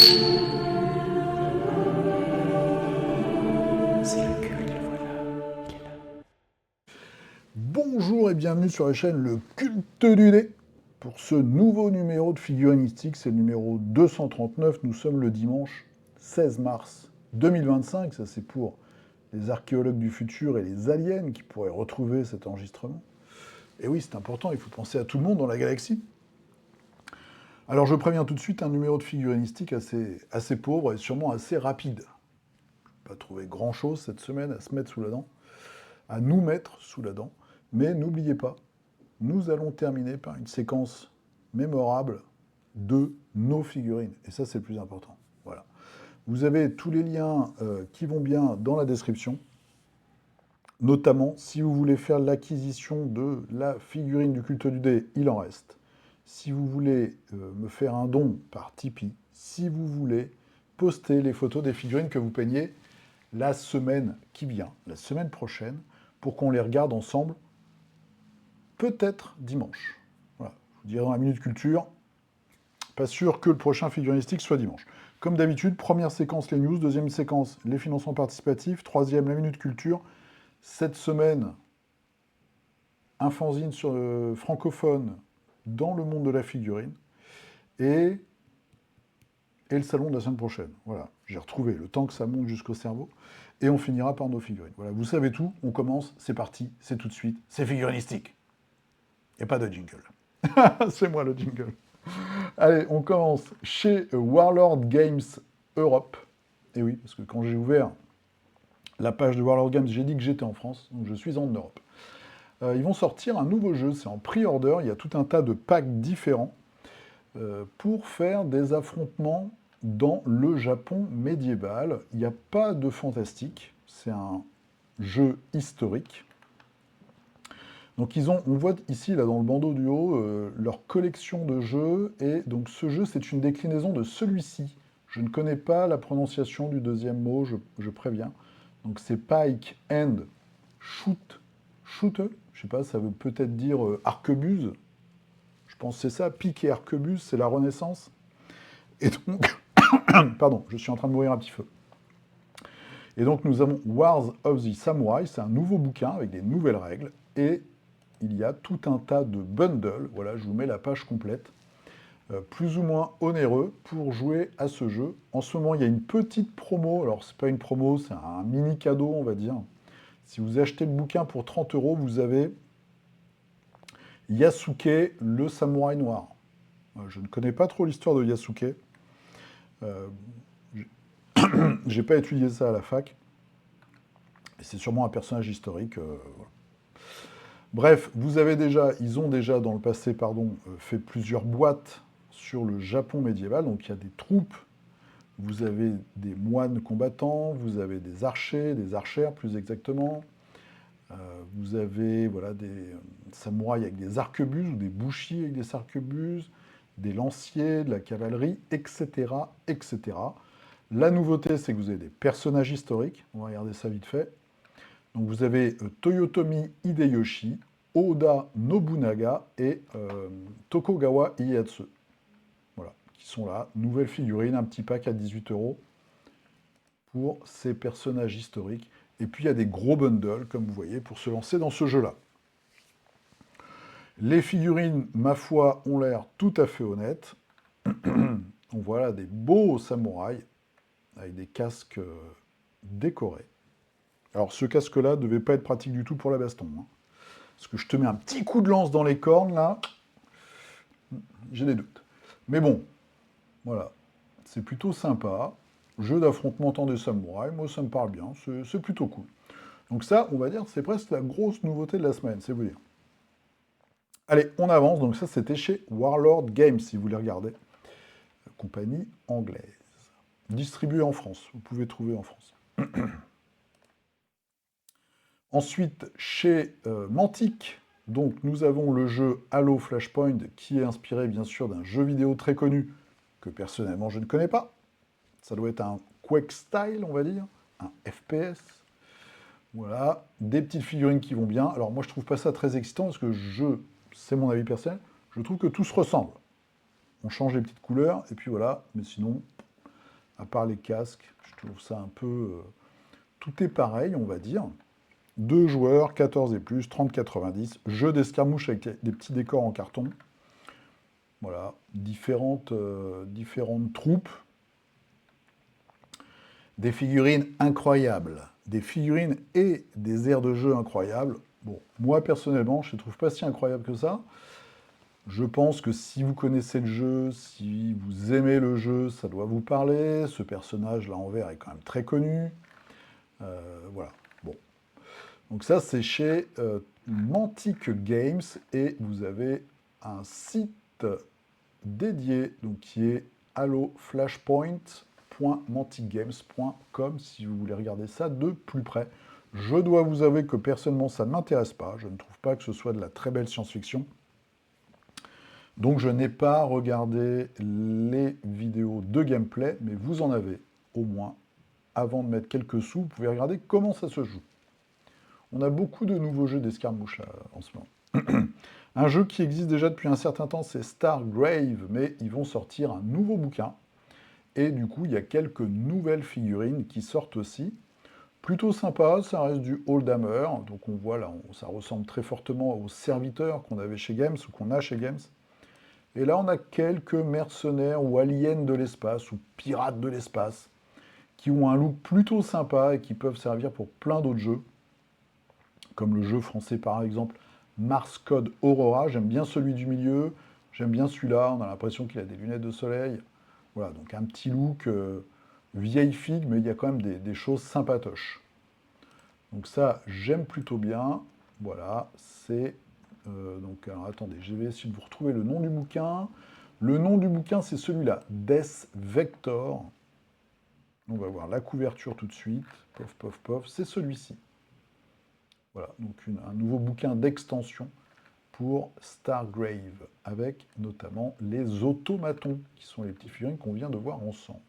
C'est le culte, voilà. Il est là. Bonjour et bienvenue sur la chaîne Le Culte du Dé. Pour ce nouveau numéro de Figurinistique, c'est le numéro 239. Nous sommes le dimanche 16 mars 2025. Ça, c'est pour les archéologues du futur et les aliens qui pourraient retrouver cet enregistrement. Et oui, c'est important, il faut penser à tout le monde dans la galaxie. Alors, je préviens tout de suite, un numéro de Figurinistique assez pauvre et sûrement assez rapide. Je n'ai pas trouvé grand-chose cette semaine à se mettre sous la dent, à nous mettre sous la dent. Mais n'oubliez pas, nous allons terminer par une séquence mémorable de nos figurines. Et ça, c'est le plus important. Voilà. Vous avez tous les liens qui vont bien dans la description. Notamment, si vous voulez faire l'acquisition de la figurine du culte du dé, il en reste. Si vous voulez me faire un don par Tipeee, si vous voulez poster les photos des figurines que vous peignez la semaine qui vient, la semaine prochaine, pour qu'on les regarde ensemble, peut-être dimanche. Voilà. Je vous dirai dans la Minute Culture, pas sûr que le prochain figurinistique soit dimanche. Comme d'habitude, première séquence les news, deuxième séquence les financements participatifs, troisième la Minute Culture. Cette semaine, un fanzine sur francophone dans le monde de la figurine et le salon de la semaine prochaine. Voilà, j'ai retrouvé le temps que ça monte jusqu'au cerveau et on finira par nos figurines. Voilà, vous savez tout, on commence, c'est parti, c'est tout de suite, c'est figurinistique. Il n'y a pas de jingle. C'est moi le jingle. Allez, on commence chez Warlord Games Europe. Et oui, parce que quand j'ai ouvert la page de Warlord Games, j'ai dit que j'étais en France, donc je suis en Europe. Ils vont sortir un nouveau jeu, c'est en pre-order, il y a tout un tas de packs différents pour faire des affrontements dans le Japon médiéval. Il n'y a pas de fantastique, c'est un jeu historique. Donc on voit ici, là, dans le bandeau du haut, leur collection de jeux, et donc ce jeu, c'est une déclinaison de celui-ci. Je ne connais pas la prononciation du deuxième mot, je préviens. Donc c'est Pike and Shooter, je sais pas, ça veut peut-être dire arquebuse. Je pense que c'est ça, Pike et arquebuse, c'est la Renaissance. Et donc, pardon, je suis en train de mourir un petit feu. Et donc nous avons Wars of the Samurai, c'est un nouveau bouquin avec des nouvelles règles, et il y a tout un tas de bundles, voilà, je vous mets la page complète, plus ou moins onéreux pour jouer à ce jeu. En ce moment, il y a une petite promo, alors c'est pas une promo, c'est un mini cadeau, on va dire. Si vous achetez le bouquin pour 30 €, vous avez Yasuke, le samouraï noir. Je ne connais pas trop l'histoire de Yasuke. Euh, j'ai pas étudié ça à la fac. Et c'est sûrement un personnage historique. Voilà. Bref, ils ont déjà dans le passé, fait plusieurs boîtes sur le Japon médiéval. Donc il y a des troupes, vous avez des moines combattants, vous avez des archers, des archères plus exactement. Vous avez voilà, des samouraïs avec des arquebuses ou des bushi avec des arquebuses, des lanciers, de la cavalerie, etc., etc. La nouveauté, c'est que vous avez des personnages historiques. On va regarder ça vite fait. Donc vous avez Toyotomi Hideyoshi, Oda Nobunaga et Tokugawa Ieyasu. Voilà, qui sont là. Nouvelle figurine, un petit pack à 18 € pour ces personnages historiques. Et puis il y a des gros bundles, comme vous voyez, pour se lancer dans ce jeu-là. Les figurines, ma foi, ont l'air tout à fait honnêtes. On voit là des beaux samouraïs avec des casques décorés. Alors ce casque-là ne devait pas être pratique du tout pour la baston. Hein. Parce que je te mets un petit coup de lance dans les cornes, là, j'ai des doutes. Mais bon, voilà, c'est plutôt sympa. Jeu d'affrontement temps des samouraïs, moi ça me parle bien, c'est plutôt cool. Donc ça, on va dire, c'est presque la grosse nouveauté de la semaine, c'est vous dire. Allez, on avance, donc ça c'était chez Warlord Games, si vous voulez regarder. Compagnie anglaise. Distribuée en France, vous pouvez trouver en France. Ensuite, chez Mantic, donc nous avons le jeu Halo Flashpoint qui est inspiré bien sûr d'un jeu vidéo très connu que personnellement je ne connais pas. Ça doit être un Quake style, on va dire, un FPS. Voilà, des petites figurines qui vont bien. Alors moi je trouve pas ça très excitant parce que c'est mon avis personnel, je trouve que tout se ressemble. On change les petites couleurs et puis voilà, mais sinon à part les casques. Je trouve ça un peu... tout est pareil, on va dire. 2 joueurs, 14 et plus, 30,90. Jeu d'escarmouche avec des petits décors en carton. Voilà, différentes troupes. Des figurines incroyables. Des figurines et des aires de jeu incroyables. Bon, moi personnellement, je ne les trouve pas si incroyables que ça. Je pense que si vous connaissez le jeu, si vous aimez le jeu, ça doit vous parler. Ce personnage-là en vert est quand même très connu. Voilà. Bon. Donc ça, c'est chez Mantic Games et vous avez un site dédié donc qui est halloflashpoint.manticgames.com si vous voulez regarder ça de plus près. Je dois vous avouer que personnellement, ça ne m'intéresse pas. Je ne trouve pas que ce soit de la très belle science-fiction. Donc je n'ai pas regardé les vidéos de gameplay, mais vous en avez au moins. Avant de mettre quelques sous, vous pouvez regarder comment ça se joue. On a beaucoup de nouveaux jeux d'escarmouche là, en ce moment. Un jeu qui existe déjà depuis un certain temps, c'est Stargrave, mais ils vont sortir un nouveau bouquin. Et du coup, il y a quelques nouvelles figurines qui sortent aussi. Plutôt sympa, ça reste du Oldhammer. Donc on voit là, ça ressemble très fortement aux serviteurs qu'on avait chez Games ou qu'on a chez Games. Et là, on a quelques mercenaires ou aliens de l'espace ou pirates de l'espace qui ont un look plutôt sympa et qui peuvent servir pour plein d'autres jeux, comme le jeu français par exemple Mars Code Aurora. J'aime bien celui du milieu, j'aime bien celui-là, on a l'impression qu'il a des lunettes de soleil. Voilà, donc un petit look vieille figue, mais il y a quand même des choses sympatoches. Donc ça, j'aime plutôt bien. Voilà, c'est... donc, alors attendez, je vais essayer de vous retrouver le nom du bouquin. Le nom du bouquin, c'est celui-là, Death Vector. On va voir la couverture tout de suite. Pof, pof, pof. C'est celui-ci. Voilà, donc un nouveau bouquin d'extension pour Stargrave, avec notamment les automatons, qui sont les petits figurines qu'on vient de voir ensemble.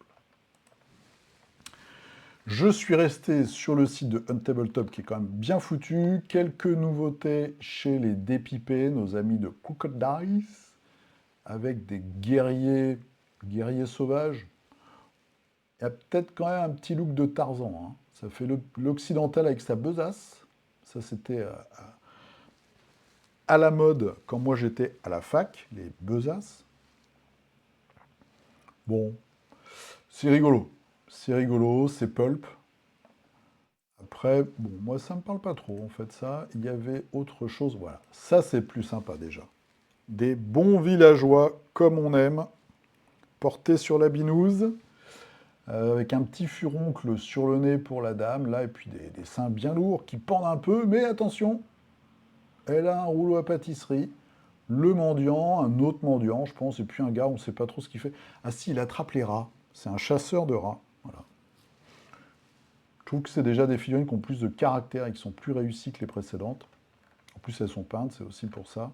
Je suis resté sur le site de Untabletop, qui est quand même bien foutu. Quelques nouveautés chez les Dépipés, nos amis de Cooked Dice, avec des guerriers sauvages. Il y a peut-être quand même un petit look de Tarzan. Hein. Ça fait l'occidental avec sa besace. Ça, c'était à la mode quand moi j'étais à la fac, les besaces. Bon, c'est rigolo. C'est rigolo, c'est pulp. Après, bon, moi ça me parle pas trop en fait ça. Il y avait autre chose, voilà. Ça c'est plus sympa déjà. Des bons villageois comme on aime, portés sur la binouse. Avec un petit furoncle sur le nez pour la dame, là, et puis des seins bien lourds qui pendent un peu, mais attention, elle a un rouleau à pâtisserie, le mendiant, un autre mendiant, je pense, et puis un gars, on ne sait pas trop ce qu'il fait. Ah si, il attrape les rats, c'est un chasseur de rats, voilà. Je trouve que c'est déjà des figurines qui ont plus de caractère et qui sont plus réussies que les précédentes. En plus, elles sont peintes, c'est aussi pour ça.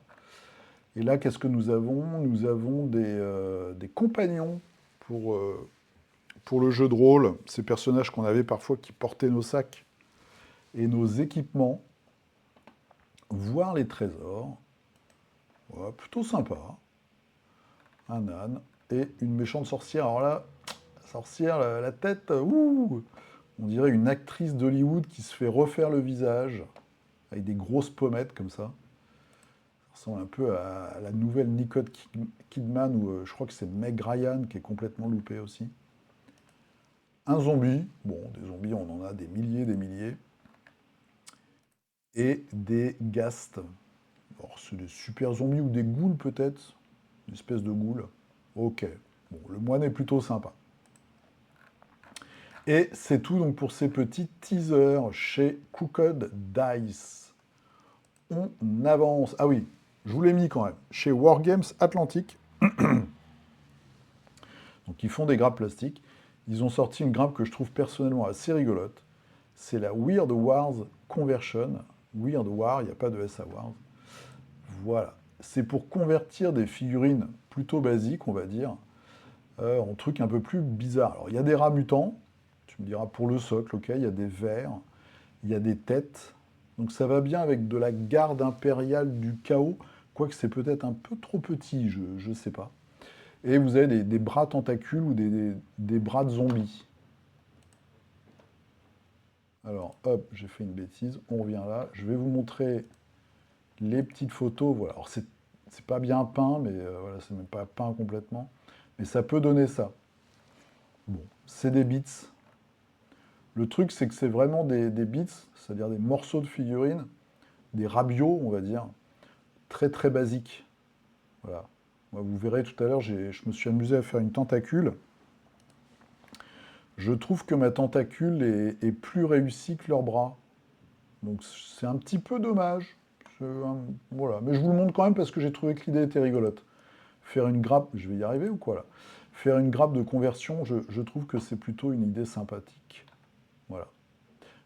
Et là, qu'est-ce que nous avons? Nous avons des compagnons pour le jeu de rôle, ces personnages qu'on avait parfois qui portaient nos sacs et nos équipements, voir les trésors. Ouais, plutôt sympa. Un âne et une méchante sorcière. Alors là, sorcière, la tête, ouh, on dirait une actrice d'Hollywood qui se fait refaire le visage avec des grosses pommettes comme ça. Ça ressemble un peu à la nouvelle Nicole Kidman ou je crois que c'est Meg Ryan qui est complètement loupée aussi. Un zombie, bon, des zombies, on en a des milliers. Et des ghasts. Alors, c'est des super zombies ou des ghouls peut-être. Une espèce de ghoul. Ok. Bon, le moine est plutôt sympa. Et c'est tout donc pour ces petits teasers chez Cooked Dice. On avance. Ah oui, je vous l'ai mis quand même. Chez Wargames Atlantique. Donc ils font des grappes plastiques. Ils ont sorti une grappe que je trouve personnellement assez rigolote. C'est la Weird Wars Conversion. Weird War, il n'y a pas de S à Wars. Voilà. C'est pour convertir des figurines plutôt basiques, on va dire, en trucs un peu plus bizarres. Alors, il y a des rats mutants, tu me diras pour le socle, ok, il y a des vers, il y a des têtes. Donc ça va bien avec de la garde impériale du chaos, quoique c'est peut-être un peu trop petit, je ne sais pas. Et vous avez des bras tentacules ou des bras de zombies. Alors, hop, j'ai fait une bêtise. On revient là. Je vais vous montrer les petites photos. Voilà. Alors, c'est pas bien peint, mais voilà, c'est même pas peint complètement. Mais ça peut donner ça. Bon, c'est des bits. Le truc, c'est que c'est vraiment des bits, c'est-à-dire des morceaux de figurines, des rabios, on va dire, très très basiques. Voilà. Moi, vous verrez tout à l'heure, je me suis amusé à faire une tentacule. Je trouve que ma tentacule est plus réussie que leurs bras. Donc c'est un petit peu dommage. Voilà. Mais je vous le montre quand même parce que j'ai trouvé que l'idée était rigolote. Faire une grappe, je vais y arriver ou quoi là? Faire une grappe de conversion, je trouve que c'est plutôt une idée sympathique. Voilà.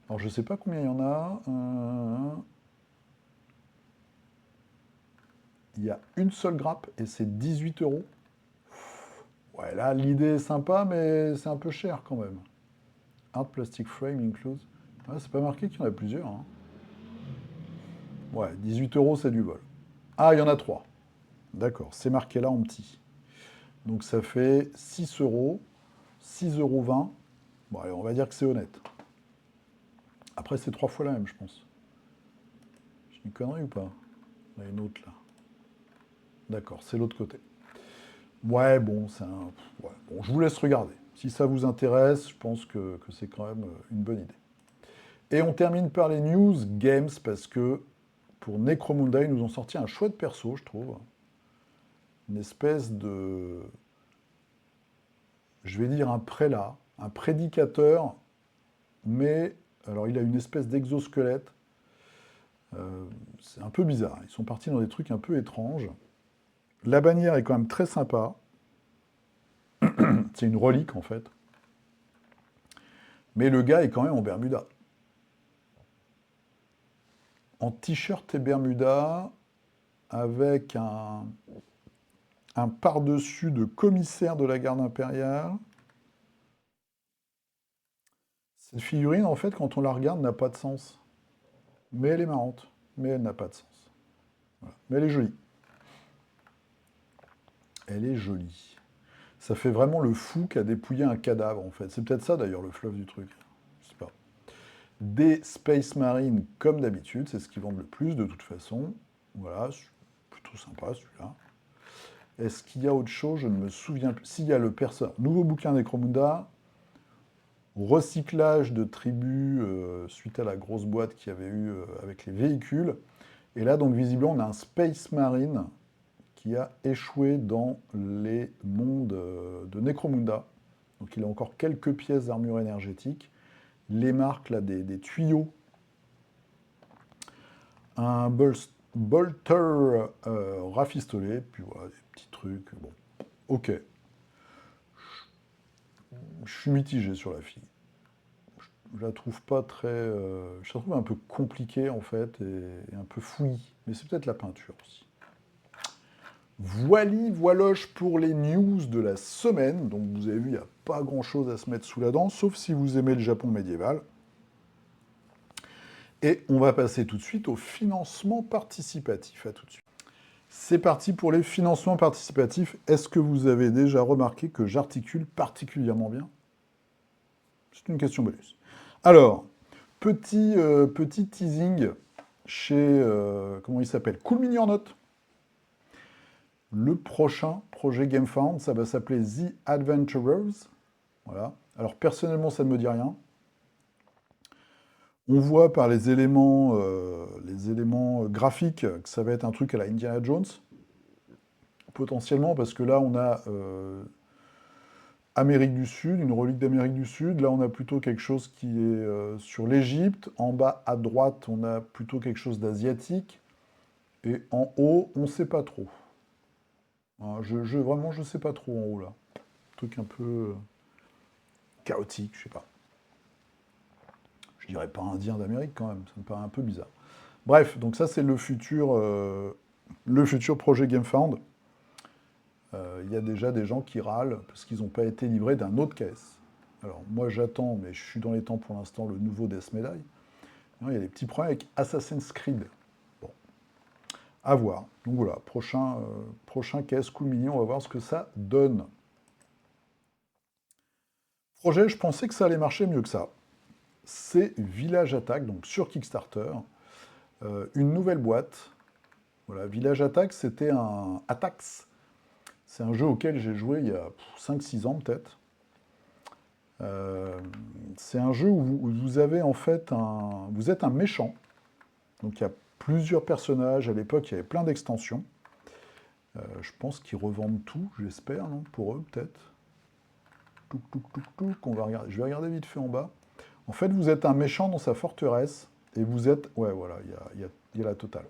Alors je ne sais pas combien il y en a. Il y a une seule grappe et c'est 18 euros. Ouais, là, l'idée est sympa, mais c'est un peu cher quand même. Art Plastic Frame Include. Ouais, c'est pas marqué qu'il y en a plusieurs, hein. Ouais, 18 euros, c'est du vol. Ah, il y en a 3. D'accord, c'est marqué là en petit. Donc ça fait 6 euros, 6,20 €. Bon, allez, on va dire que c'est honnête. Après, c'est 3 fois la même, je pense. J'ai une connerie ou pas? Il y en a une autre là. D'accord, c'est l'autre côté. Ouais, bon, ouais, bon, je vous laisse regarder. Si ça vous intéresse, je pense que c'est quand même une bonne idée. Et on termine par les news games, parce que pour Necromunda, ils nous ont sorti un chouette perso, je trouve. Une espèce de... Je vais dire un prélat, un prédicateur, mais... Alors, il a une espèce d'exosquelette. C'est un peu bizarre. Ils sont partis dans des trucs un peu étranges. La bannière est quand même très sympa. C'est une relique, en fait. Mais le gars est quand même en Bermuda. En t-shirt et Bermuda, avec un par-dessus de commissaire de la garde impériale. Cette figurine, en fait, quand on la regarde, n'a pas de sens. Mais elle est marrante. Mais elle n'a pas de sens. Voilà. Mais elle est jolie. Elle est jolie. Ça fait vraiment le fou qui a dépouillé un cadavre, en fait. C'est peut-être ça, d'ailleurs, le fleuve du truc. Je sais pas. Des Space Marines, comme d'habitude. C'est ce qu'ils vendent le plus, de toute façon. Voilà. C'est plutôt sympa, celui-là. Est-ce qu'il y a autre chose? Je ne me souviens plus. S'il y a le personnage. Nouveau bouquin Necromunda. Recyclage de tribus suite à la grosse boîte qu'il y avait eu avec les véhicules. Et là, donc, visiblement, on a un Space Marine qui a échoué dans les mondes de Necromunda. Donc, il a encore quelques pièces d'armure énergétique. Les marques, là, des tuyaux. Un bolter rafistolé. Puis voilà, des petits trucs. Bon, ok. Je suis mitigé sur la fille. Je la trouve pas très... je la trouve un peu compliquée, en fait, et un peu fouillie. Mais c'est peut-être la peinture aussi. Voiloche pour les news de la semaine. Donc vous avez vu, il n'y a pas grand-chose à se mettre sous la dent, sauf si vous aimez le Japon médiéval. Et on va passer tout de suite au financement participatif. À tout de suite. C'est parti pour les financements participatifs. Est-ce que vous avez déjà remarqué que j'articule particulièrement bien? C'est une question bonus. Alors, petit teasing chez, comment il s'appelle? Cool Mini en Note. Le prochain projet GameFound, ça va s'appeler The Adventurers. Voilà. Alors, personnellement, ça ne me dit rien. On voit par les éléments graphiques que ça va être un truc à la Indiana Jones. Potentiellement, parce que là, on a Amérique du Sud, une relique d'Amérique du Sud. Là, on a plutôt quelque chose qui est sur l'Égypte. En bas, à droite, on a plutôt quelque chose d'asiatique. Et en haut, on ne sait pas trop. Voilà, vraiment, je ne sais pas trop en haut, là. Un truc un peu chaotique, je sais pas. Je dirais pas indien d'Amérique, quand même. Ça me paraît un peu bizarre. Bref, donc ça, c'est le futur projet GameFound. Il y a déjà des gens qui râlent parce qu'ils n'ont pas été livrés d'un autre KS. Alors, moi, j'attends, mais je suis dans les temps pour l'instant, le nouveau Death Medai. Il y a des petits problèmes avec Assassin's Creed. Bon. À voir. Donc voilà, prochain KS Cool Mini, on va voir ce que ça donne. Projet, je pensais que ça allait marcher mieux que ça. C'est Village Attack, donc sur Kickstarter. Une nouvelle boîte. Voilà, Village Attack, c'était un Atax. C'est un jeu auquel j'ai joué il y a 5-6 ans peut-être. Euh, c'est un jeu où vous avez en fait vous êtes un méchant. Donc il y a plusieurs personnages. À l'époque, il y avait plein d'extensions. Je pense qu'ils revendent tout, j'espère, non? Pour eux, peut-être. Touc, touc, touc, touc. On va regarder. Je vais regarder vite fait en bas. En fait, vous êtes un méchant dans sa forteresse. Et vous êtes... Ouais, voilà, il y a la totale.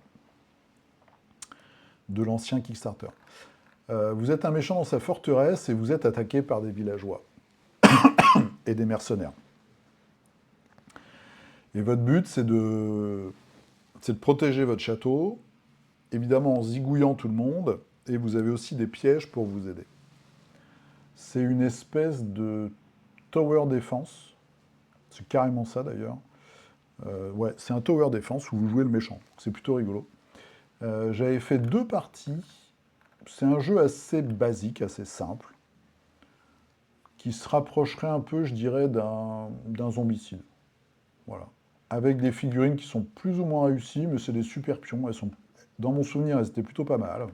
De l'ancien Kickstarter. Vous êtes un méchant dans sa forteresse et vous êtes attaqué par des villageois et des mercenaires. Et votre but, c'est de protéger votre château, évidemment en zigouillant tout le monde, et vous avez aussi des pièges pour vous aider. C'est une espèce de tower defense, c'est carrément ça d'ailleurs. Ouais, c'est un tower defense où vous jouez le méchant, c'est plutôt rigolo. J'avais fait 2 parties, c'est un jeu assez basique, assez simple, qui se rapprocherait un peu, je dirais, d'un zombicide. Voilà. Avec des figurines qui sont plus ou moins réussies, mais c'est des super pions. Dans mon souvenir, elles étaient plutôt pas mal.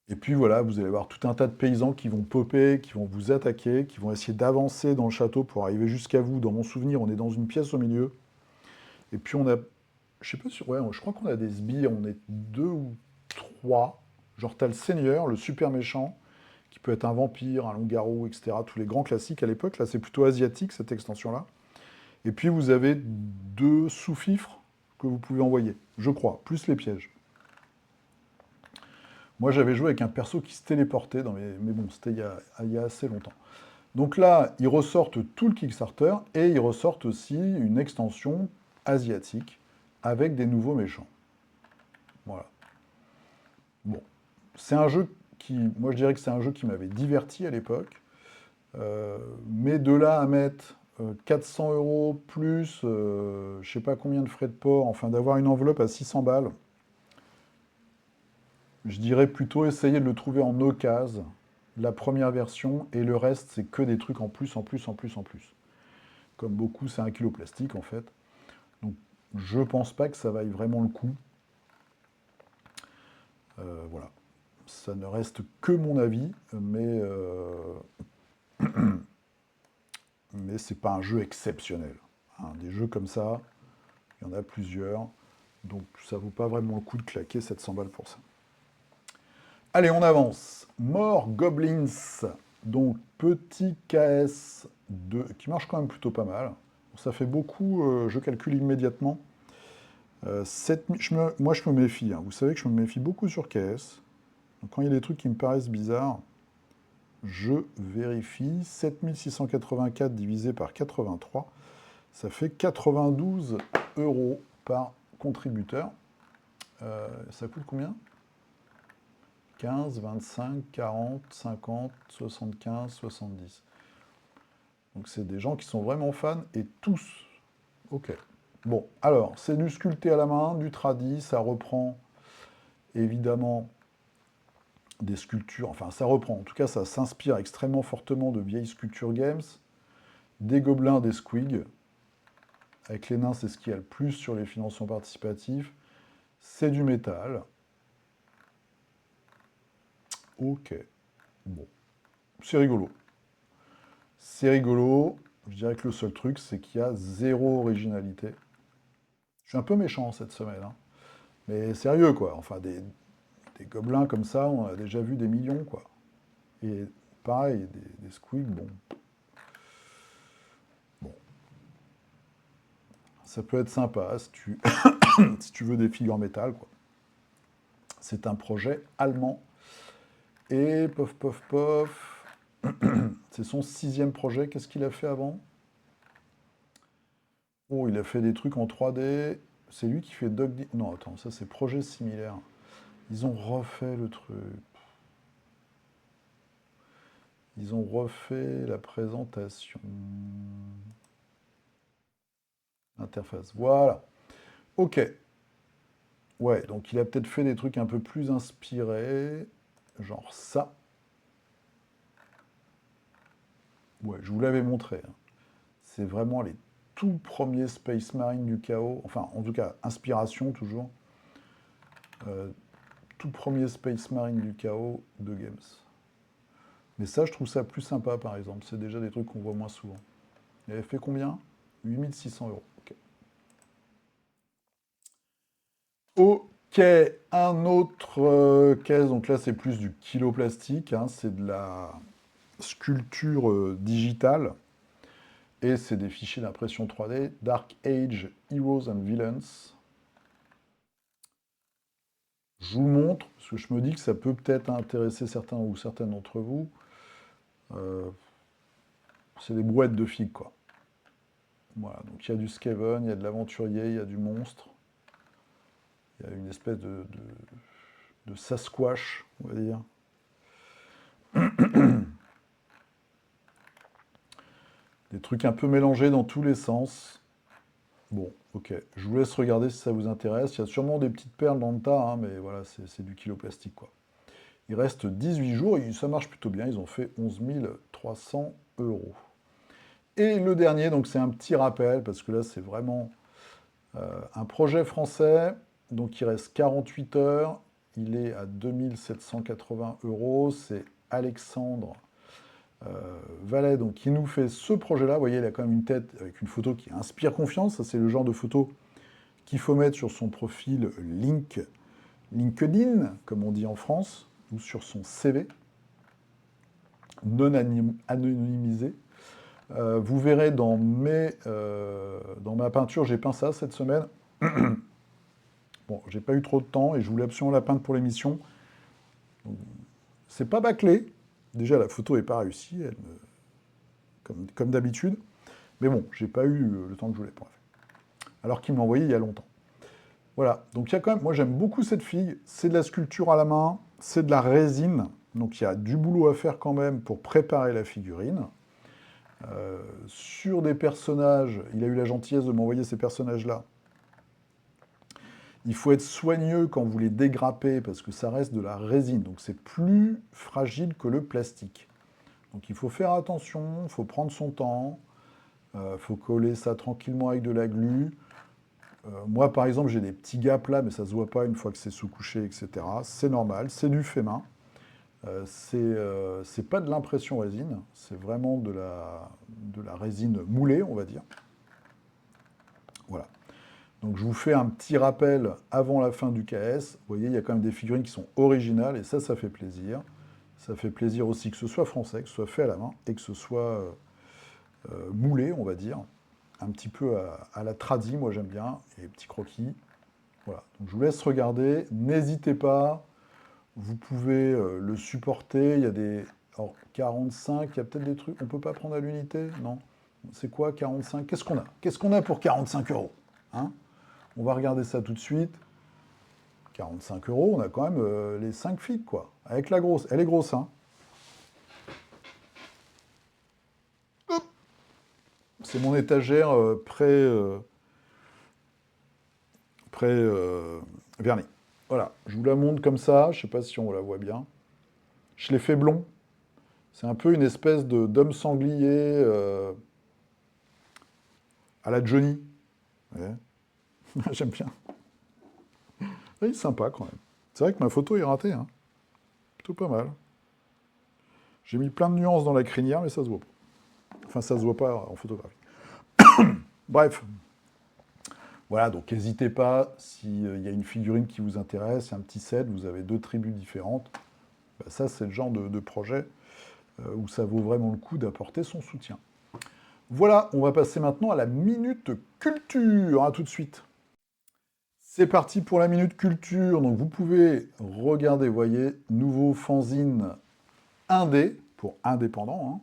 Et puis voilà, vous allez voir tout un tas de paysans qui vont popper, qui vont vous attaquer, qui vont essayer d'avancer dans le château pour arriver jusqu'à vous. Dans mon souvenir, on est dans une pièce au milieu. Et puis on a, je sais pas si, ouais, je crois qu'on a des sbires, on est 2 ou 3. Genre t'as le seigneur, le super méchant, qui peut être un vampire, un loup-garou, etc. Tous les grands classiques à l'époque. Là, c'est plutôt asiatique cette extension-là. Et puis vous avez 2 sous-fifres que vous pouvez envoyer, je crois, plus les pièges. Moi j'avais joué avec un perso qui se téléportait, mais bon, c'était il y a assez longtemps. Donc là, ils ressortent tout le Kickstarter et ils ressortent aussi une extension asiatique avec des nouveaux méchants. Voilà. Bon. C'est un jeu moi je dirais que c'est un jeu qui m'avait diverti à l'époque. Mais de là à mettre 400 euros plus, je sais pas combien de frais de port, enfin d'avoir une enveloppe à 600 balles, je dirais plutôt essayer de le trouver en occasion, la première version, et le reste, c'est que des trucs en plus, en plus, en plus, en plus. Comme beaucoup, c'est un kilo plastique en fait. Donc je pense pas que ça vaille vraiment le coup. Voilà. Ça ne reste que mon avis, mais c'est pas un jeu exceptionnel. Hein. Des jeux comme ça, il y en a plusieurs. Donc ça vaut pas vraiment le coup de claquer 700 balles pour ça. Allez, on avance. More Goblins. Donc petit KS qui marche quand même plutôt pas mal. Ça fait beaucoup, je calcule immédiatement. Moi je me méfie, hein. Vous savez que je me méfie beaucoup sur KS. Donc quand il y a des trucs qui me paraissent bizarres, je vérifie. 7684 divisé par 83, ça fait 92 euros par contributeur. Ça coûte combien? 15, 25, 40, 50, 75, 70. Donc c'est des gens qui sont vraiment fans et tous. Ok. Bon, alors, c'est du sculpté à la main, du tradi, ça reprend évidemment des sculptures, enfin ça reprend, en tout cas ça s'inspire extrêmement fortement de vieilles sculptures games, des gobelins, des squigs. Avec les nains, c'est ce qu'il y a le plus sur les financements participatifs. C'est du métal. Ok. Bon. C'est rigolo. C'est rigolo. Je dirais que le seul truc, c'est qu'il y a zéro originalité. Je suis un peu méchant cette semaine. Hein. Mais sérieux, quoi. Enfin, des gobelins comme ça, on a déjà vu des millions, quoi. Et pareil, des squigs, bon. Bon. Ça peut être sympa si tu, si tu veux des figures en métal, quoi. C'est un projet allemand. Et pof, pof, pof. C'est son 6e projet. Qu'est-ce qu'il a fait avant? Oh, il a fait des trucs en 3D. C'est lui qui fait Non, attends, ça c'est projet similaire. Ils ont refait le truc. Ils ont refait la présentation. Interface. Voilà. Ok. Ouais, donc il a peut-être fait des trucs un peu plus inspirés, genre ça. Ouais, je vous l'avais montré, hein. C'est vraiment les tout premiers Space Marine du chaos. Enfin, en tout cas, inspiration toujours. Euh, tout premier Space Marine du chaos de Games. Mais ça, je trouve ça plus sympa, par exemple. C'est déjà des trucs qu'on voit moins souvent. Il avait fait combien? 8 600 euros. Ok. Ok, un autre caisse. Donc là, c'est plus du kilo plastique, hein. C'est de la sculpture digitale. Et c'est des fichiers d'impression 3D. Dark Age Heroes and Villains. Je vous montre, parce que je me dis que ça peut peut-être intéresser certains ou certaines d'entre vous. Euh, c'est des brouettes de figues, quoi. Voilà, donc il y a du Skaven, il y a de l'aventurier, il y a du monstre. Il y a une espèce de Sasquatch, on va dire. Des trucs un peu mélangés dans tous les sens. Bon, ok, je vous laisse regarder si ça vous intéresse. Il y a sûrement des petites perles dans le tas, hein, mais voilà, c'est du kilo plastique, quoi. Il reste 18 jours et ça marche plutôt bien. Ils ont fait 11 300 euros. Et le dernier, donc c'est un petit rappel, parce que là, c'est vraiment un projet français. Donc il reste 48 heures. Il est à 2780 euros. C'est Alexandre Vallet, donc, qui nous fait ce projet-là. Vous voyez, il a quand même une tête avec une photo qui inspire confiance. Ça, c'est le genre de photo qu'il faut mettre sur son profil LinkedIn, comme on dit en France, ou sur son CV, non anonymisé. Vous verrez dans ma peinture, j'ai peint ça cette semaine. Bon, j'ai pas eu trop de temps et je voulais absolument la peindre pour l'émission. C'est pas bâclé. Déjà, la photo est pas réussie, comme d'habitude. Mais bon, j'ai pas eu le temps que je voulais pour la faire. Alors qu'il me l'a envoyé il y a longtemps. Voilà, donc il y a quand même, moi j'aime beaucoup cette figue, c'est de la sculpture à la main, c'est de la résine, donc il y a du boulot à faire quand même pour préparer la figurine. Sur des personnages, il a eu la gentillesse de m'envoyer ces personnages-là. Il faut être soigneux quand vous les dégrappez parce que ça reste de la résine, donc c'est plus fragile que le plastique. Donc il faut faire attention, il faut prendre son temps, il faut coller ça tranquillement avec de la glu. Moi par exemple j'ai des petits gaps là, mais ça se voit pas une fois que c'est sous-couché, etc. C'est normal, c'est du fait main. C'est pas de l'impression résine, c'est vraiment de la résine moulée, on va dire. Voilà. Donc je vous fais un petit rappel avant la fin du KS. Vous voyez, il y a quand même des figurines qui sont originales et ça fait plaisir. Ça fait plaisir aussi que ce soit français, que ce soit fait à la main et que ce soit moulé, on va dire. Un petit peu à la tradi, moi j'aime bien, et les petits croquis. Voilà. Donc je vous laisse regarder. N'hésitez pas. Vous pouvez le supporter. Il y a des. Alors, 45, il y a peut-être des trucs. On ne peut pas prendre à l'unité? Non. C'est quoi 45? Qu'est-ce qu'on a? Qu'est-ce qu'on a pour 45 euros, hein? On va regarder ça tout de suite. 45 euros, on a quand même les 5 figues, quoi. Avec la grosse. Elle est grosse, hein. C'est mon étagère pré-vernis. Voilà, je vous la montre comme ça. Je ne sais pas si on la voit bien. Je l'ai fait blond. C'est un peu une espèce d'homme sanglier à la Johnny. Ouais. J'aime bien. Il est sympa quand même. C'est vrai que ma photo est ratée, hein. Plutôt pas mal. J'ai mis plein de nuances dans la crinière, mais ça se voit pas. Enfin, ça se voit pas en photographie. Bref. Voilà, donc n'hésitez pas, s'il y a une figurine qui vous intéresse, un petit set, vous avez 2 tribus différentes. Bah, ça, c'est le genre de projet où ça vaut vraiment le coup d'apporter son soutien. Voilà, on va passer maintenant à la minute culture. À tout de suite. C'est parti pour la minute culture. Donc vous pouvez regarder, vous voyez, nouveau fanzine indé, pour indépendant,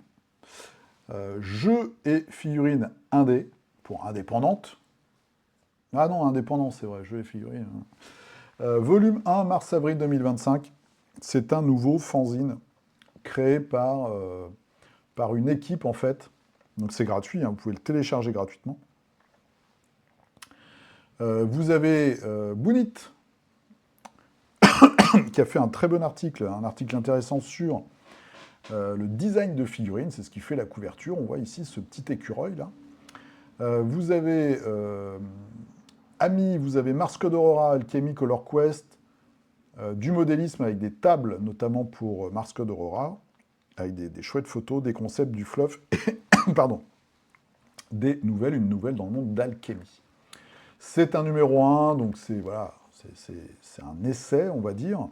hein. Jeux et figurines indé, pour indépendante. Ah non, indépendant, c'est vrai, jeux et figurines, hein. Volume 1, mars-avril 2025. C'est un nouveau fanzine créé par une équipe, en fait. Donc c'est gratuit, hein, vous pouvez le télécharger gratuitement. Vous avez Bounit, qui a fait un très bon article, un article intéressant sur le design de figurines, c'est ce qui fait la couverture. On voit ici ce petit écureuil là. Vous avez Ami, vous avez Mars Code Aurora, Alchemy Color Quest, du modélisme avec des tables, notamment pour Mars Code Aurora, avec des chouettes photos, des concepts, du fluff, pardon, une nouvelle dans le monde d'Alchemy. C'est un numéro 1, donc c'est voilà, c'est un essai, on va dire.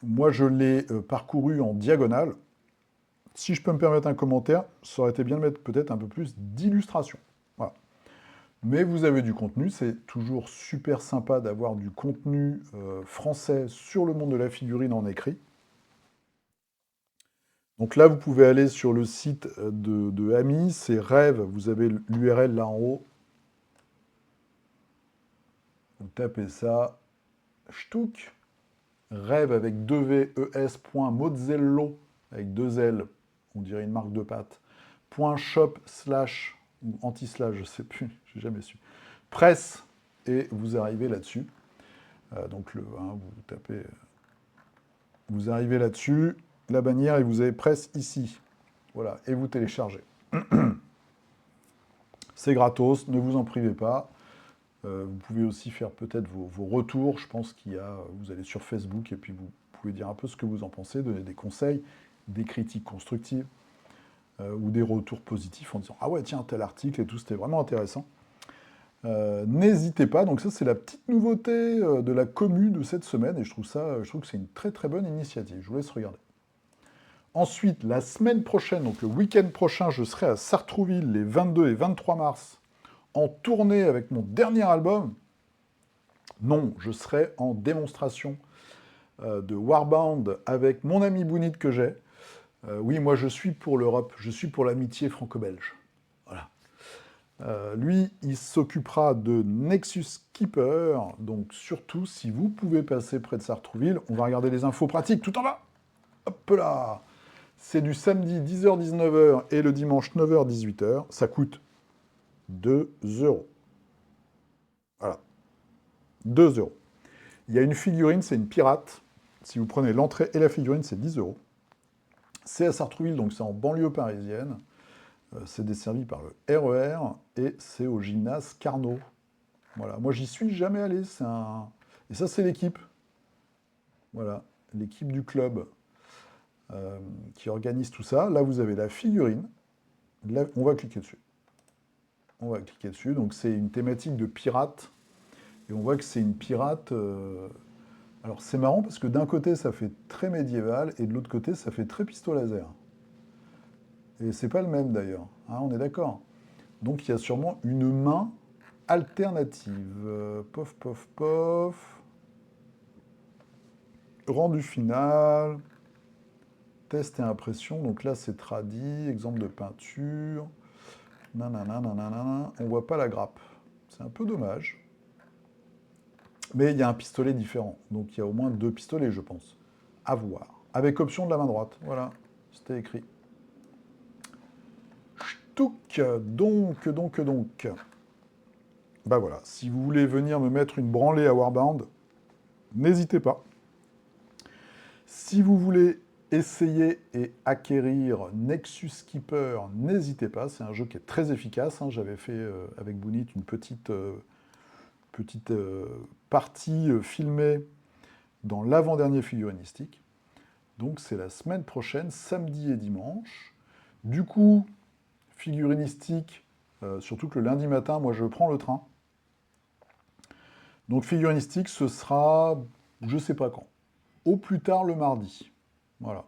Moi, je l'ai parcouru en diagonale. Si je peux me permettre un commentaire, ça aurait été bien de mettre peut-être un peu plus d'illustration. Voilà. Mais vous avez du contenu, c'est toujours super sympa d'avoir du contenu français sur le monde de la figurine en écrit. Donc là, vous pouvez aller sur le site de Ami, c'est Rêve, vous avez l'URL là en haut. Vous tapez ça, Shtouk, Rêve avec 2VES.Mozzello, avec 2 L, on dirait une marque de pâte, .shop/ ou anti-slash, je sais plus, j'ai jamais su, presse, et vous arrivez là-dessus. Donc vous tapez, vous arrivez là-dessus, la bannière, et vous avez presse ici. Voilà, et vous téléchargez. C'est gratos, ne vous en privez pas. Vous pouvez aussi faire peut-être vos retours. Je pense vous allez sur Facebook et puis vous pouvez dire un peu ce que vous en pensez, donner des conseils, des critiques constructives ou des retours positifs en disant « Ah ouais, tiens, tel article et tout, c'était vraiment intéressant ». N'hésitez pas, donc ça c'est la petite nouveauté de la commu de cette semaine et je trouve que c'est une très très bonne initiative. Je vous laisse regarder. Ensuite, la semaine prochaine, donc le week-end prochain, je serai à Sartrouville les 22 et 23 mars en tournée avec mon dernier album. Non, je serai en démonstration de Warbound avec mon ami Bounit que j'ai. Oui, moi je suis pour l'Europe, je suis pour l'amitié franco-belge. Voilà. Lui, il s'occupera de Nexus Keeper, donc surtout, si vous pouvez passer près de Sartrouville, on va regarder les infos pratiques tout en bas. Hop là. C'est du samedi 10h-19h et le dimanche 9h-18h. Ça coûte 2 €. Voilà. 2 €. Il y a une figurine, c'est une pirate. Si vous prenez l'entrée et la figurine, c'est 10 €. C'est à Sartrouville, donc c'est en banlieue parisienne. C'est desservi par le RER et c'est au gymnase Carnot. Voilà. Moi, j'y suis jamais allé. Et ça, c'est l'équipe. Voilà. L'équipe du club qui organise tout ça. Là, vous avez la figurine. Là, on va cliquer dessus. On va cliquer dessus. Donc, c'est une thématique de pirate. Et on voit que c'est une pirate... Alors, c'est marrant parce que d'un côté, ça fait très médiéval et de l'autre côté, ça fait très pistolet laser. Et c'est pas le même, d'ailleurs. Hein, on est d'accord. Donc, il y a sûrement une main alternative. Pof, pof, pof. Rendu final. Test et impression. Donc là, c'est tradi. Exemple de peinture. Nanana, nanana. On voit pas la grappe. C'est un peu dommage. Mais il y a un pistolet différent. Donc il y a au moins 2 pistolets, je pense. À voir. Avec option de la main droite. Voilà. C'était écrit. Ch'touk. Donc. Bah voilà. Si vous voulez venir me mettre une branlée à Warbound, n'hésitez pas. Si vous voulez essayer et acquérir Nexus Keeper, n'hésitez pas. C'est un jeu qui est très efficace. Hein. J'avais fait avec Bounit une petite partie filmée dans l'avant-dernier figurinistique. Donc c'est la semaine prochaine, samedi et dimanche. Du coup, figurinistique, surtout que le lundi matin, moi je prends le train. Donc figurinistique, ce sera, je sais pas quand, au plus tard le mardi. Voilà.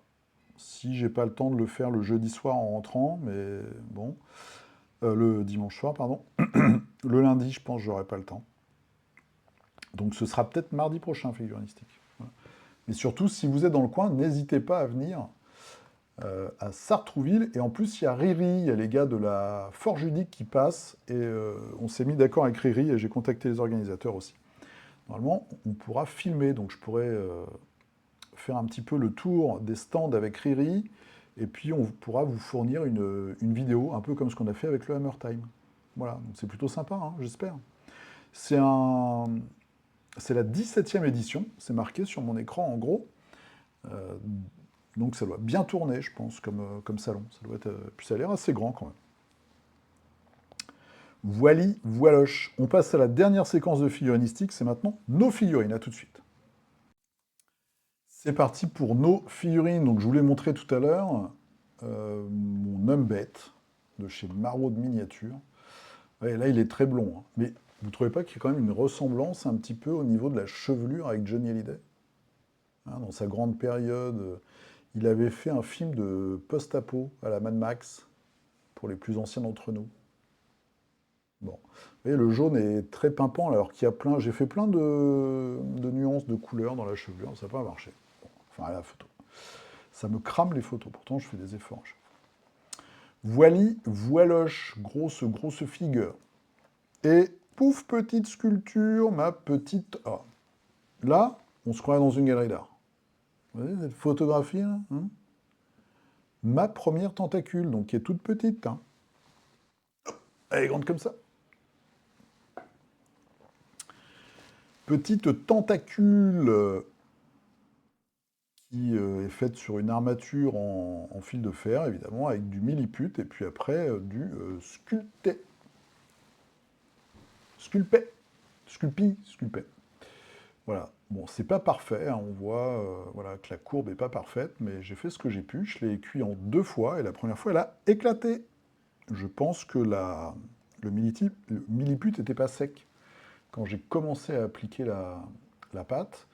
Si j'ai pas le temps de le faire le jeudi soir en rentrant, mais bon, le dimanche soir, pardon. Le lundi, je pense que j'aurai pas le temps. Donc ce sera peut-être mardi prochain, figurinistique. Voilà. Mais surtout, si vous êtes dans le coin, n'hésitez pas à venir à Sartrouville. Et en plus, il y a Riri, il y a les gars de la Forge Ludique qui passent. Et on s'est mis d'accord avec Riri et j'ai contacté les organisateurs aussi. Normalement, on pourra filmer. Donc je pourrais faire un petit peu le tour des stands avec Riri. Et puis on pourra vous fournir une vidéo, un peu comme ce qu'on a fait avec le Hammer Time. Voilà, donc c'est plutôt sympa, hein, j'espère. C'est un C'est la 17e édition, c'est marqué sur mon écran en gros. Euh, donc ça doit bien tourner, je pense, comme salon. Ça doit être, puis ça a l'air assez grand quand même. Voili, voiloche. On passe à la dernière séquence de figurinistique, c'est maintenant nos figurines. À tout de suite. C'est parti pour nos figurines. Donc je vous l'ai montré tout à l'heure, mon Umbet de chez Maraude Miniature. Ouais, là, il est très blond, hein. Mais vous ne trouvez pas qu'il y a quand même une ressemblance un petit peu au niveau de la chevelure avec Johnny Hallyday? Hein, dans sa grande période, il avait fait un film de post-apo à la Mad Max, pour les plus anciens d'entre nous. Bon. Vous voyez, le jaune est très pimpant, alors qu'il y a plein... J'ai fait plein de nuances de couleurs dans la chevelure, ça n'a pas marché. Bon, enfin, à la photo. Ça me crame les photos, pourtant je fais des efforts. Voili, voiloche, grosse figure. Et pouf, petite sculpture, ma petite... Ah. Là, on se croirait dans une galerie d'art. Vous voyez cette photographie, là, hein? Ma première tentacule, donc qui est toute petite. Hein. Elle est grande comme ça. Petite tentacule qui est faite sur une armature en fil de fer, évidemment, avec du milliput, et puis après du sculpté. Sculpé. Voilà. Bon, c'est pas parfait, hein, on voit voilà, que la courbe n'est pas parfaite, mais j'ai fait ce que j'ai pu. Je l'ai cuit en 2 fois, et la première fois, elle a éclaté. Je pense que le milliput n'était pas sec quand j'ai commencé à appliquer la pâte.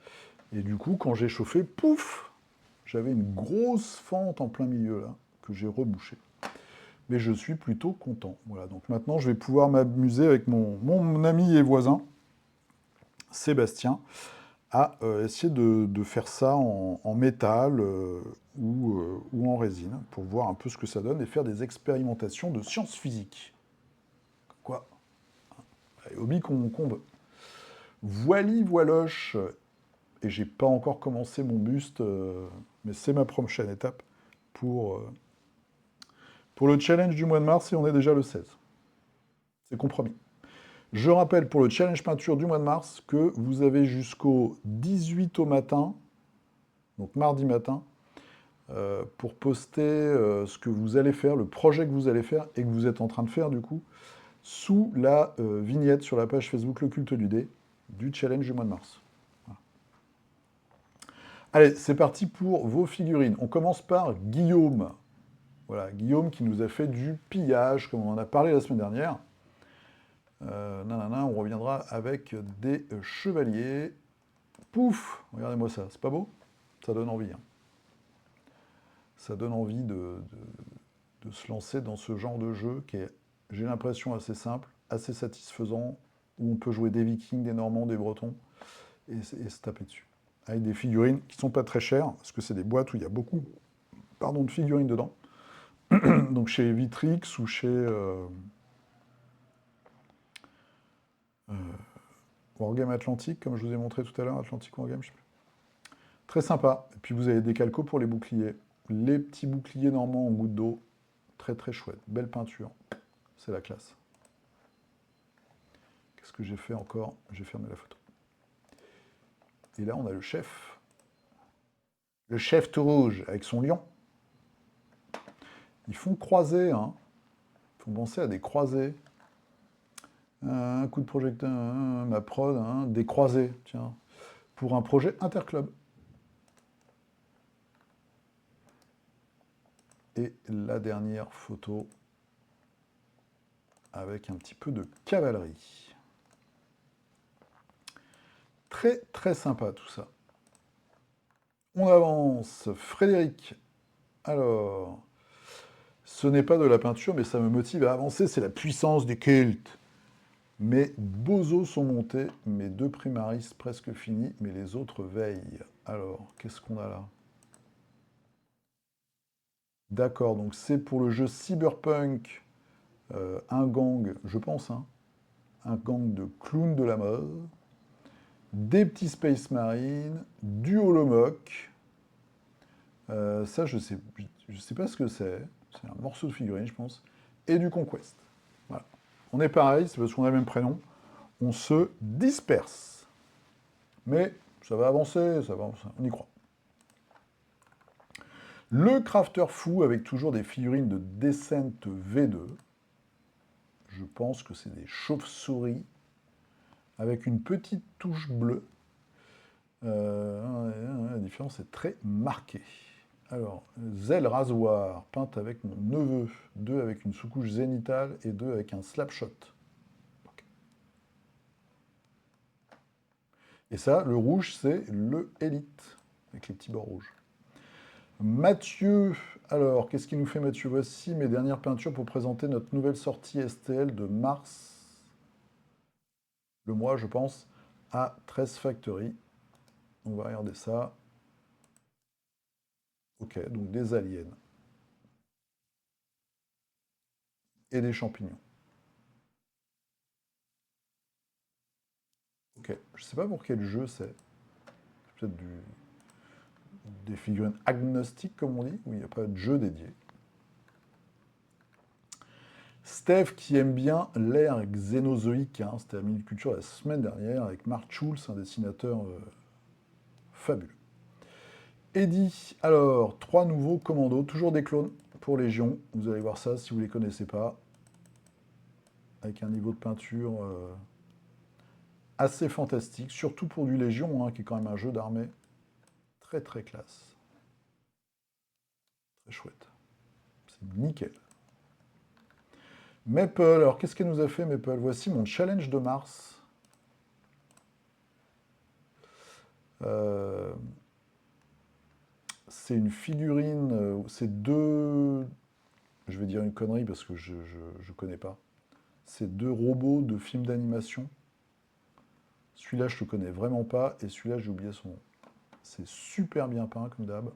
Et du coup, quand j'ai chauffé, pouf, j'avais une grosse fente en plein milieu, là, que j'ai rebouchée. Mais je suis plutôt content. Voilà, donc maintenant, je vais pouvoir m'amuser avec mon ami et voisin, Sébastien, à essayer de faire ça en métal ou en résine, pour voir un peu ce que ça donne et faire des expérimentations de sciences physiques. Quoi? Hobby qu'on veut. Voili, voiloche, et j'ai pas encore commencé mon buste, mais c'est ma prochaine étape pour le challenge du mois de mars, et on est déjà le 16. C'est compromis. Je rappelle pour le challenge peinture du mois de mars que vous avez jusqu'au 18 au matin, donc mardi matin, pour poster ce que vous allez faire, le projet que vous allez faire et que vous êtes en train de faire du coup, sous la vignette sur la page Facebook Le Culte du Dé du challenge du mois de mars. Voilà. Allez, c'est parti pour vos figurines. On commence par Guillaume. Voilà, Guillaume qui nous a fait du pillage, comme on en a parlé la semaine dernière. On reviendra avec des chevaliers. Pouf! Regardez-moi ça, c'est pas beau? Ça donne envie. Hein. Ça donne envie de se lancer dans ce genre de jeu qui est, j'ai l'impression, assez simple, assez satisfaisant, où on peut jouer des Vikings, des Normands, des Bretons, et se taper dessus. Avec des figurines qui sont pas très chères, parce que c'est des boîtes où il y a beaucoup de figurines dedans. Donc chez Vitrix ou chez Wargame Atlantique, comme je vous ai montré tout à l'heure, Atlantic Wargame, je sais plus. Très sympa. Et puis vous avez des calcos pour les boucliers. Les petits boucliers normands en goutte d'eau. Très chouette. Belle peinture. C'est la classe. Qu'est-ce que j'ai fait encore? J'ai fermé la photo. Et là, on a le chef. Le chef tout rouge, avec son lion. Ils font croiser, hein. Ils font penser à des croisés. Un coup de projecteur, ma prod, hein, des croisés, tiens. Pour un projet interclub. Et la dernière photo avec un petit peu de cavalerie. Très sympa tout ça. On avance. Frédéric. Alors, ce n'est pas de la peinture, mais ça me motive à avancer. C'est la puissance du culte. Mes beaux os sont montés, mes 2 primaris presque finis, mais les autres veillent. Alors, qu'est-ce qu'on a là? D'accord, donc c'est pour le jeu Cyberpunk, un gang, je pense, hein, un gang de clowns de la mode, des petits Space Marines, du Holomock. Ça, je sais pas ce que c'est. C'est un morceau de figurine, je pense. Et du Conquest. Voilà. On est pareil, c'est parce qu'on a le même prénom. On se disperse. Mais ça va avancer, on y croit. Le Crafter Fou avec toujours des figurines de Descent V2. Je pense que c'est des chauves-souris avec une petite touche bleue. La différence est très marquée. Alors, Zelle Rasoir, peinte avec mon neveu. 2 avec une sous-couche zénitale et 2 avec un slapshot. Okay. Et ça, le rouge, c'est le Elite, avec les petits bords rouges. Mathieu, alors, qu'est-ce qu'il nous fait Mathieu? Voici mes dernières peintures pour présenter notre nouvelle sortie STL de mars. Le mois, je pense, à 13 Factory. On va regarder ça. Ok, donc des aliens. Et des champignons. Ok, je sais pas pour quel jeu c'est. Peut-être des figurines agnostiques, comme on dit, où il n'y a pas de jeu dédié. Steph qui aime bien l'ère xénozoïque, hein, c'était à Minute Culture la semaine dernière, avec Mark Schulz, un dessinateur fabuleux. Eddie, alors, 3 nouveaux commandos, toujours des clones pour Légion. Vous allez voir ça si vous ne les connaissez pas. Avec un niveau de peinture assez fantastique, surtout pour du Légion, hein, qui est quand même un jeu d'armée très très classe. Très chouette. C'est nickel. Maple, alors qu'est-ce qu'elle nous a fait Maple? Voici mon challenge de mars. C'est une figurine, c'est deux... Je vais dire une connerie parce que je connais pas. C'est 2 robots de films d'animation. Celui-là, je le connais vraiment pas, et celui-là, j'ai oublié son nom. C'est super bien peint, comme d'hab.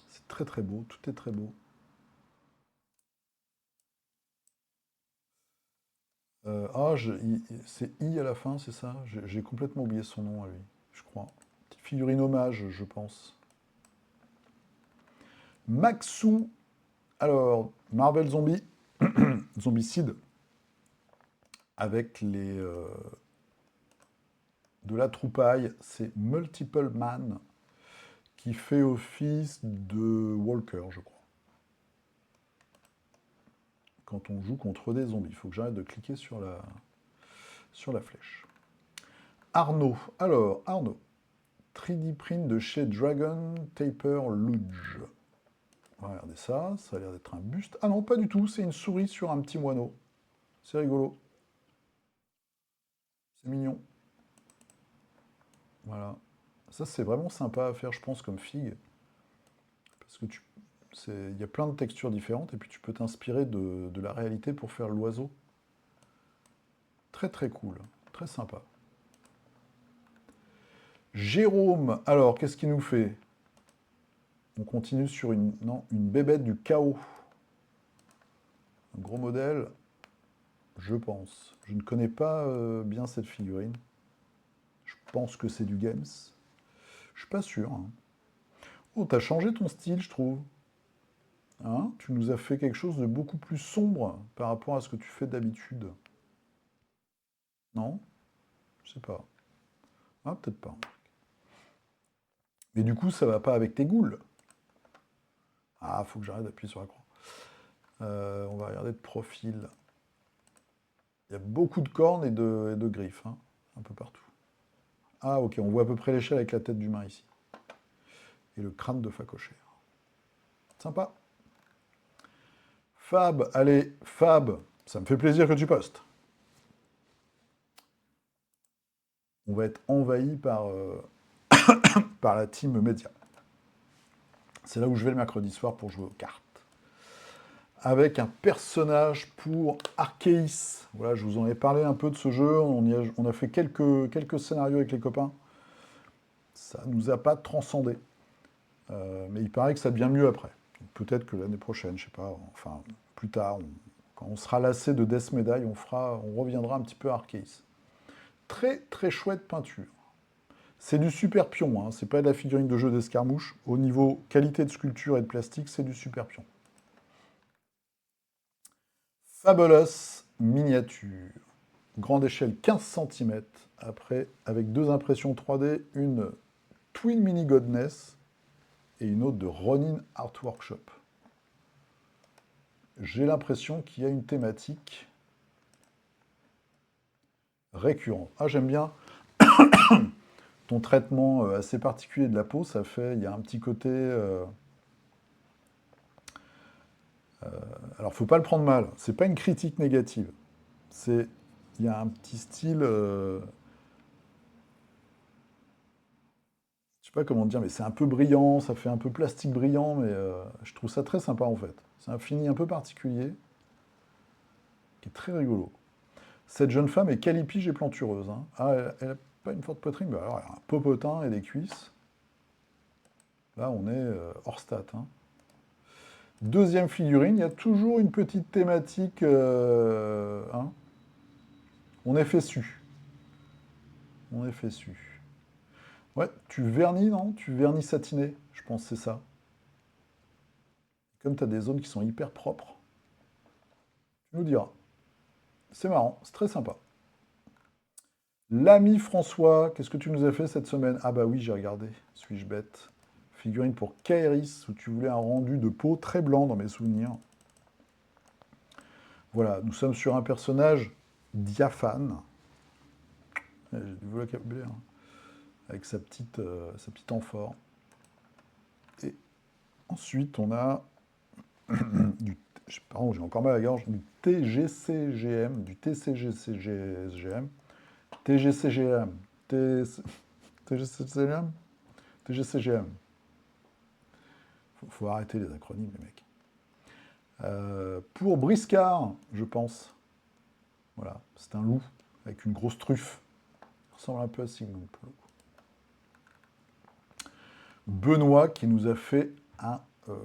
C'est très très beau, tout est très beau. C'est I à la fin, c'est ça? J'ai complètement oublié son nom à lui, je crois. Petite figurine hommage, je pense. Maxou, alors, Marvel Zombie, Zombicide, avec de la troupaille, c'est Multiple Man, qui fait office de Walker, je crois. Quand on joue contre des zombies, il faut que j'arrête de cliquer sur la flèche. Arnaud, alors, Arnaud, 3D print de chez Dragon Taper Luge. On va regarder ça, ça a l'air d'être un buste. Ah non, pas du tout, c'est une souris sur un petit moineau. C'est rigolo. C'est mignon. Voilà. Ça, c'est vraiment sympa à faire, je pense, comme figue. Parce que il y a plein de textures différentes, et puis tu peux t'inspirer de la réalité pour faire l'oiseau. Très très cool, très sympa. Jérôme, alors, qu'est-ce qu'il nous fait? On continue sur une bébête du chaos. Un gros modèle, je pense. Je ne connais pas bien cette figurine. Je pense que c'est du Games. Je suis pas sûr. Hein. Oh, t'as changé ton style, je trouve. Hein, tu nous as fait quelque chose de beaucoup plus sombre par rapport à ce que tu fais d'habitude. Non? Je sais pas. Ah, peut-être pas. Mais du coup, ça va pas avec tes goules. Ah, faut que j'arrête d'appuyer sur la croix. On va regarder de profil. Il y a beaucoup de cornes et de griffes, hein, un peu partout. Ah, ok, on voit à peu près l'échelle avec la tête d'humain ici. Et le crâne de phacochère. Sympa. Fab, allez, Fab, ça me fait plaisir que tu postes. On va être envahi par la team média. C'est là où je vais le mercredi soir pour jouer aux cartes. Avec un personnage pour Arceis. Voilà, je vous en ai parlé un peu de ce jeu. On a fait quelques scénarios avec les copains. Ça ne nous a pas transcendé. Mais il paraît que ça devient mieux après. Peut-être que l'année prochaine, je sais pas, enfin, plus tard, quand on sera lassé de Death Medai, on reviendra un petit peu à Arceis. Très très chouette peinture. C'est du super pion, hein. C'est pas de la figurine de jeu d'escarmouche. Au niveau qualité de sculpture et de plastique, c'est du super pion. Fabulous miniature. grande échelle 15 cm, après, avec deux impressions 3D, une Twin Mini Godness et une autre de Ronin Art Workshop. J'ai l'impression qu'il y a une thématique récurrente. Ah, j'aime bien ton traitement assez particulier de la peau, ça fait, il y a un petit côté... alors, faut pas le prendre mal, c'est pas une critique négative. C'est, il y a un petit style, je sais pas comment dire, mais c'est un peu brillant, ça fait un peu plastique brillant, mais je trouve ça très sympa en fait. C'est un fini un peu particulier, qui est très rigolo. Cette jeune femme est calipige et plantureuse, hein. Ah, elle a pas une forte poitrine, mais alors elle a un popotin et des cuisses. Là, on est hors stat, hein. Deuxième figurine, il y a toujours une petite thématique, hein. On est fessu. On est fessu. Ouais, tu vernis, non? Tu vernis satiné, je pense que c'est ça. Comme tu as des zones qui sont hyper propres, tu nous diras. C'est marrant, c'est très sympa. L'ami François, qu'est-ce que tu nous as fait cette semaine? Ah bah oui, j'ai regardé. Suis-je bête? Figurine pour Kairis, où tu voulais un rendu de peau très blanc dans mes souvenirs. Voilà, nous sommes sur un personnage diaphane. J'ai du vocabulaire, hein. Avec sa petite amphore. Et ensuite, on a du... Pardon, j'ai encore mal à la gorge. Du TGCGM, du TCGCGM, TGCGM, TGCGM, TGCGM. Faut arrêter les acronymes, les mecs. Pour Briscard, je pense. Voilà, c'est un loup avec une grosse truffe. Il ressemble un peu à Sigmund pour le coup. Benoît qui nous a fait un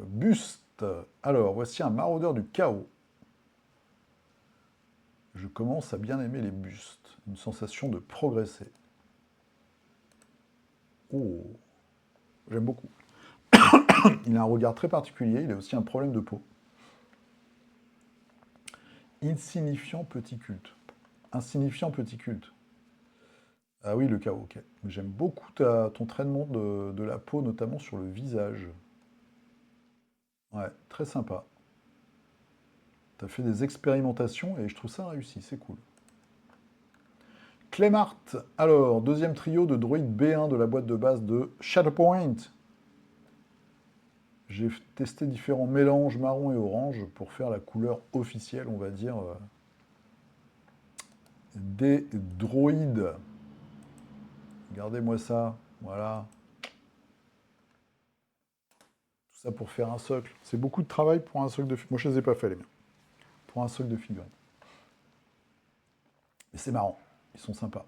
buste. Alors, voici un maraudeur du chaos. Je commence à bien aimer les bustes. Une sensation de progresser. Oh, j'aime beaucoup. Il a un regard très particulier, il a aussi un problème de peau. Insignifiant petit culte. Insignifiant petit culte. Ah oui, le chaos, ok. J'aime beaucoup ton traitement de la peau, notamment sur le visage. Ouais, très sympa. Tu as fait des expérimentations et je trouve ça réussi, c'est cool. Clémart, alors, deuxième trio de droïdes B1 de la boîte de base de Shadowpoint. J'ai testé différents mélanges marron et orange pour faire la couleur officielle, on va dire, des droïdes. Regardez-moi ça, voilà. Tout ça pour faire un socle. C'est beaucoup de travail pour un socle de figurines. Moi, je ne les ai pas fait, les miens. Pour un socle de figurines. Mais c'est marrant. Ils sont sympas.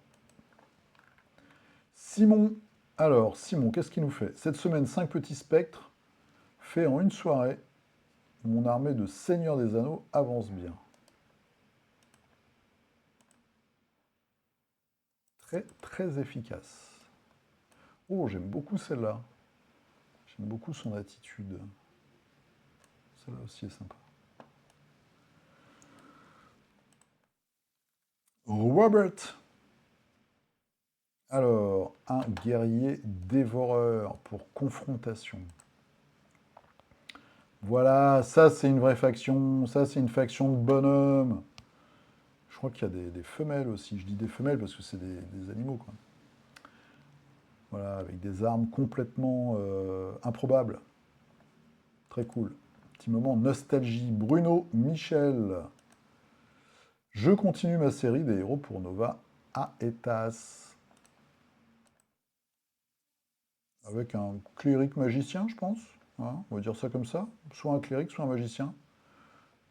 Simon. Alors, Simon, qu'est-ce qu'il nous fait? Cette semaine, 5 petits spectres. Fait en une soirée. Mon armée de Seigneur des Anneaux avance bien. Très, très efficace. Oh, j'aime beaucoup celle-là. J'aime beaucoup son attitude. Celle-là aussi est sympa. Robert. Alors, un guerrier dévoreur pour confrontation. Voilà, ça c'est une vraie faction, ça c'est une faction de bonhommes. Je crois qu'il y a des femelles aussi. Je dis des femelles parce que c'est des animaux, quoi. Voilà, avec des armes complètement improbables. Très cool. Petit moment nostalgie. Bruno Michel. Je continue ma série des héros pour Nova Aetas. Avec un cléric magicien, je pense. Voilà, on va dire ça comme ça. Soit un cléric, soit un magicien.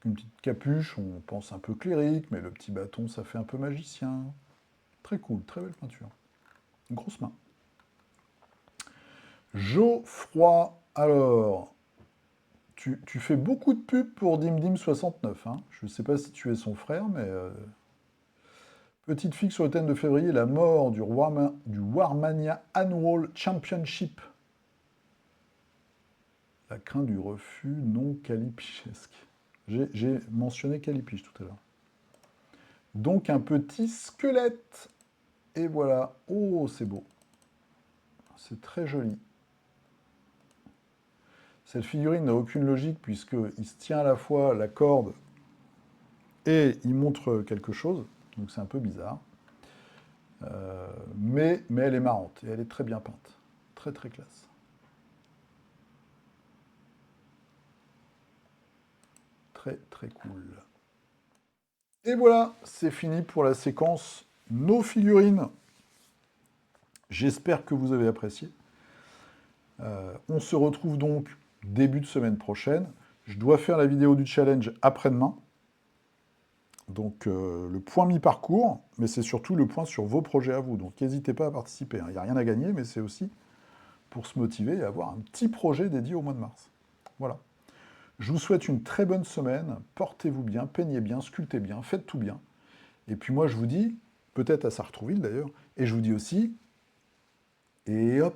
Une petite capuche, on pense un peu cléric, mais le petit bâton, ça fait un peu magicien. Très cool, très belle peinture. Une grosse main. Geoffroy, alors, tu fais beaucoup de pubs pour DimDim69, hein. Je ne sais pas si tu es son frère, mais... petite figue sur le thème de février, la mort du Warmania Annual Championship. La crainte du refus non calipichesque. J'ai mentionné calipige tout à l'heure. Donc un petit squelette. Et voilà. Oh, c'est beau. C'est très joli. Cette figurine n'a aucune logique puisqu'il se tient à la fois la corde et il montre quelque chose. Donc c'est un peu bizarre. Mais elle est marrante et elle est très bien peinte. Très très classe. Très très cool. Et voilà, c'est fini pour la séquence nos figurines. J'espère que vous avez apprécié. On se retrouve donc début de semaine prochaine. Je dois faire la vidéo du challenge après-demain. Donc le point mi-parcours, mais c'est surtout le point sur vos projets à vous. Donc n'hésitez pas à participer. Il n'y a rien à gagner, mais c'est aussi pour se motiver et avoir un petit projet dédié au mois de mars. Voilà. Je vous souhaite une très bonne semaine. Portez-vous bien, peignez bien, sculptez bien, faites tout bien. Et puis moi, je vous dis, peut-être à Sartrouville d'ailleurs, et je vous dis aussi, et hop.